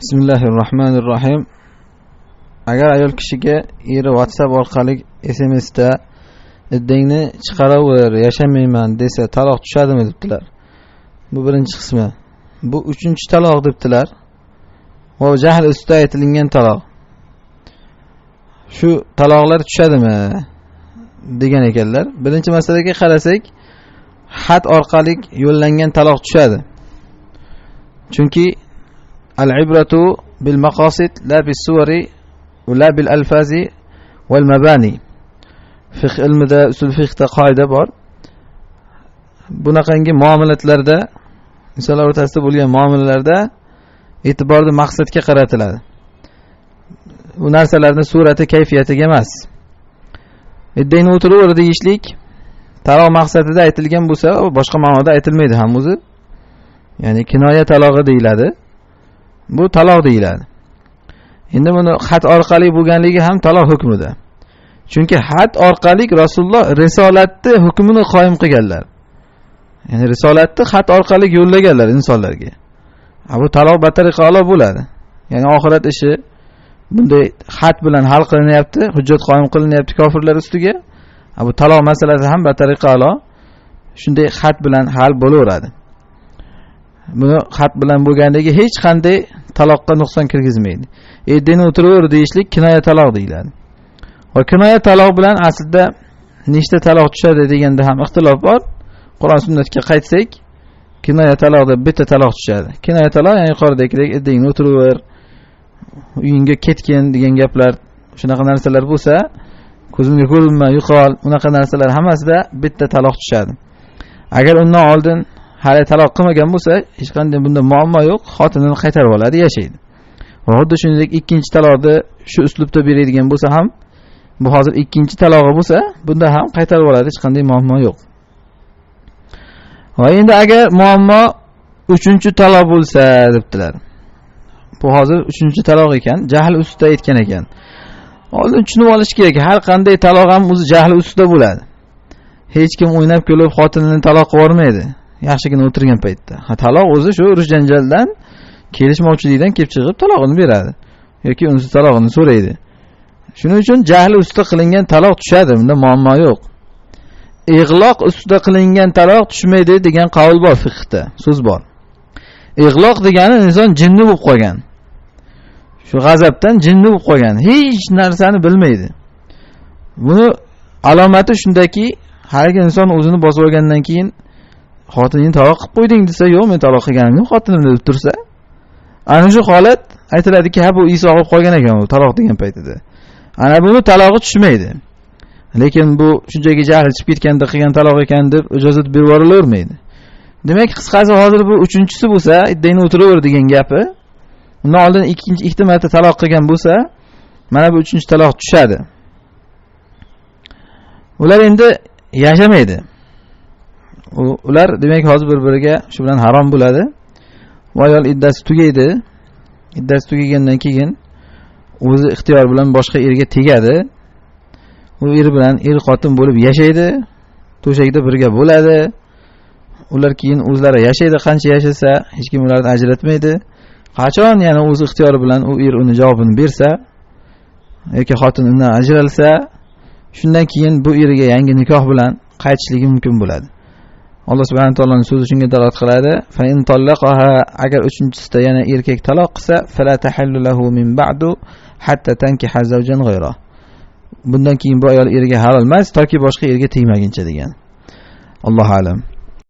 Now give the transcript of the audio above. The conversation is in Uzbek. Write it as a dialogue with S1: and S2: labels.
S1: Bismillahirrahmanirrahim. Agar ayol kishiga eri WhatsApp orqali SMSda iddingni chiqaraver, yashamayman desa taloq tushadimi debdilar. Bu birinchi qismi. Bu uchinchi taloq debdilar. Va jahl ustida aytilgan taloq. Shu taloqlar tushadimi degan ekanlar. Birinchi masalaga qarasak, xat orqali yo'llangan taloq tushadi. Chunki al-ibratu bil maqasid la bis suwari va la bil alfazi wal mabani. Fiqh ilmida, usul fiqhda qoida bor. Bunaqangi muomalatlarda, insonlar o'rtasida bo'lgan muomalalarda e'tiborni maqsadga qaratiladi. Bu narsalarning surati, kayfiyatiga emas. Iddayni o'tiraver deyishlik taloq maqsadida aytilgan bo'lsa, boshqa ma'noda aytilmaydi ham o'zi. Ya'ni kinoya talog'i deyiladi. Bu taloq deyiladi. Endi buni xat orqali bo'lganligi ham taloq hukmida. Chunki xat orqali Rasululloh risolatni hukmini qoyim qilganlar. Ya'ni risolatni xat orqali yo'llaganlar insonlarga. Bu taloq batariqa a'lo bo'ladi. Ya'ni oxirat ishi bunday xat bilan hal qilinyapti, hujjat qoyim qilinyapti kofirlar ustiga. Bu taloq masalasi ham batariqa a'lo. Shunday xat bilan hal bo'laveradi. Buni xat bilan bo'lganligi hech qanday taloqqa nuqson kirgizmaydi. Eddini o'tiraver deyishlik kinoya taloq deyiladi. Va kinoya taloq bilan aslida nechta taloq tushadi deganda ham ixtilof bor. Qur'on sunnatga qaytsak, kinoya taloqda bitta taloq tushadi. Kinoya taloq ya'ni yuqoridagidek eddingni o'tiraver, uyingga ketgin degan gaplar, shunaqa narsalar bo'lsa, ko'zimga ko'rinma, yo'qol, unaqa narsalar hammasida bitta taloq tushadi. Agar undan oldin hali taloq qilmagan bo'lsa, hech qanday bunda muammo yo'q, xotinini qaytarib oladi, yashaydi. Va xuddi shuningdek ikkinchi taloqni shu uslubda beradigan bo'lsa ham, bu hozir ikkinchi talog'i bo'lsa, bunda ham qaytarib oladi, hech qanday muammo yo'q. Va endi agar muammo uchinchi taloq bo'lsa debdilar. Bu hozir uchinchi taloq ekan, jahl ustida aytgan ekan. Oldin tushunib olish kerak, har qanday taloq ham o'zi jahl ustida bo'ladi. Hech kim o'ynab kulib xotinini taloq qilib yormaydi. Yaxshigina o'tirgan paytda. Taloq o'zi shu urush janjaldan, kelishmovchilikdan kelib chiqib talog'ini beradi yoki unisi talog'ini so'raydi. Shuning uchun jahl ustida qilingan taloq tushadi, bunda muammo yo'q. Ig'loq ustida qilingan taloq tushmaydi degan qavl bor fiqhda, so'z bor. Ig'loq degani inson jinni bo'lib qolgan. Shu g'azabdan jinni bo'lib qolgan, hech narsani bilmaydi. Buni alomati shundaki, har bir inson o'zini bosib olgandan keyin xotiningni taloq qilib qo'yding desa, yo'q, men taloq qilganim yo'q, xotinimni deb tursa, ana shu holat aytiladiki, ha bu Iso olib qolgan ekan u taloq degan paytida. Ana buni talog'i tushmaydi. Lekin bu shunchaki jahl chiqib ketganda qilgan taloq ekan deb ijozat berib yuborilavermaydi. Demak, qisqasi hozir bu uchinchisi bo'lsa, iddayni o'tiraver degan gapi, undan oldin ikki marta taloq qilgan bo'lsa, mana bu uchinchi taloq tushadi. Ular endi yashamaydi. Ular demak hozir bir-biriga shu bilan harom bo'ladi. Va ayol iddasi tugaydi. Iddasi tugagandan keyin o'zi ixtiyor bilan boshqa erga tegadi. U er bilan er xotin bo'lib yashaydi. To'shakda birga bo'ladi. Ular keyin o'zlari yashaydi, qancha yashasa, hech kim ularni ajratmaydi. Qachon yana o'z ixtiyori bilan u er uni javobini bersa yoki xotin undan ajralsa, shundan keyin bu eriga yangi nikoh bilan qaytishligi mumkin bo'ladi. Alloh subhanahu va taoloning so'zi shunga dalolat qiladi. Fa in talaqaha, agar uchinchisida yana erkak taloq qilsa, fala tahillu lahu min ba'du hatta tankiha zawjan ghayra. Bundan keyin bu ayol eriga halol emas, toki boshqa erga tegmaguncha degan. Allohu a'lam.